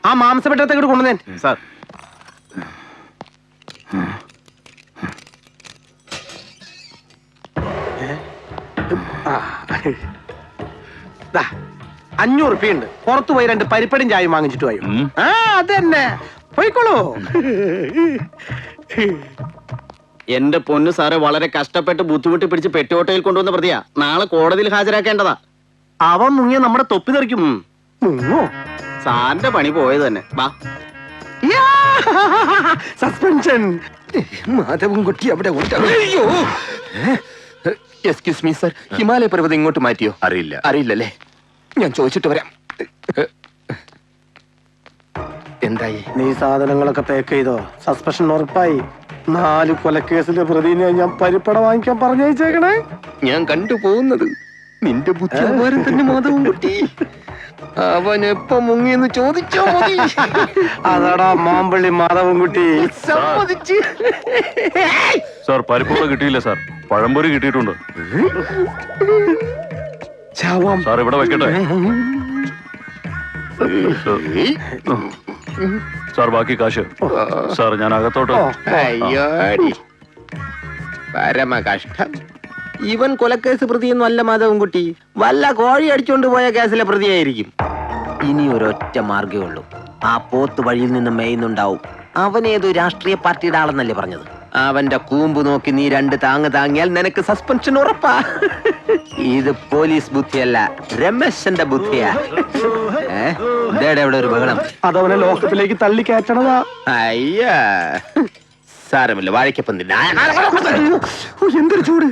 ആ മാംസപ്പെട്ടത്തേക്ക് കൊണ്ടുവന്നേ സാർ. ദാ, 500 റുപ്യുണ്ട്. പുറത്തു പോയി 2 പരിപ്പടും ചായയും വാങ്ങിച്ചിട്ട് പോയി. ആ അത് തന്നെ, പോയിക്കോളൂ. എന്റെ പൊന്നു സാറെ, വളരെ കഷ്ടപ്പെട്ട് ബുദ്ധിമുട്ടി പിടിച്ച് പെട്ടിയോട്ടയിൽ കൊണ്ടുവന്ന പ്രതിയാ. നാളെ കോടതിയിൽ ഹാജരാക്കേണ്ടതാ. അവൻ മുങ്ങിയ നമ്മുടെ തൊപ്പി തെറിക്കും. മുങ്ങോ? സാറിന്റെ പണി പോയത് തന്നെ. വാ. സസ്പെൻഷൻ. മാധവൻ കുട്ടി അവിടെ ഉണ്ട്. അയ്യോ, എക്സ്ക്യൂസ് മീ സർ, ഹിമാലയ പർവ്വതം ഇങ്ങോട്ട് മാറ്റിയോ? അറിയില്ലല്ലേ, ഞാൻ ചോദിച്ചിട്ട് വരാം. എന്തായി? നീ സാധനങ്ങളൊക്കെ പാക്ക് ചെയ്തോ? സസ്പെൻഷൻ ഉറപ്പായി. 4 കൊലക്കേസിലെ പ്രതിനെ ഞാൻ പരിപ്പട വാങ്ങിക്കാൻ പറഞ്ഞയച്ചേക്കണേ. ഞാൻ കണ്ടുപോകുന്നത് നിന്റെ ബുദ്ധി അപാരം തന്നെ മാധവൻ കുട്ടി. അവൻ എപ്പോ മുങ്ങിയെന്ന് ചോദിച്ചോ മതി. അതാടാ മാമ്പള്ളി മാധവൻ കുട്ടി. സമ്മതിച്ച്. സാർ, പരിപ്പൂട കിട്ടിയില്ല സാർ, പഴംപൊരി കിട്ടിയിട്ടുണ്ട്. സാർ ഇവിടെ വെക്കട്ടെ. സാർ ബാക്കി കാശ്. സാർ ഞാൻ അകത്തോട്ട്. അയ്യോടി, പരമ കഷ്ടം. ഇവൻ കൊലക്കേസ് പ്രതിയൊന്നും അല്ല മാധവൻ കുട്ടി, വല്ല കോഴി അടിച്ചോണ്ട് പോയ കേസിലെ പ്രതിയായിരിക്കും. ഇനി ഒരൊറ്റ മാർഗേ ഉള്ളൂ. ആ പോത്ത് വഴിയിൽ നിന്ന് മേയുന്നുണ്ടാവും. അവനേതോ രാഷ്ട്രീയ പാർട്ടിയുടെ ആളെന്നല്ലേ പറഞ്ഞത്? അവന്റെ കൂമ്പ് നോക്കി നീ 2 താങ്ങ് താങ്ങിയാൽ നിനക്ക് സസ്പെൻഷൻ ഉറപ്പാ. ഇത് പോലീസ് ബുദ്ധിയല്ല, രമേശന്റെ ബുദ്ധിയാ. ഇവിടെ ഒരു ബഹളം. അതവനെ ലോകത്തിലേക്ക് തള്ളി കയറ്റണതാ. അയ്യാ, സാരമില്ല, വാഴയ്ക്കപ്പം എന്തൊരു ചൂട്.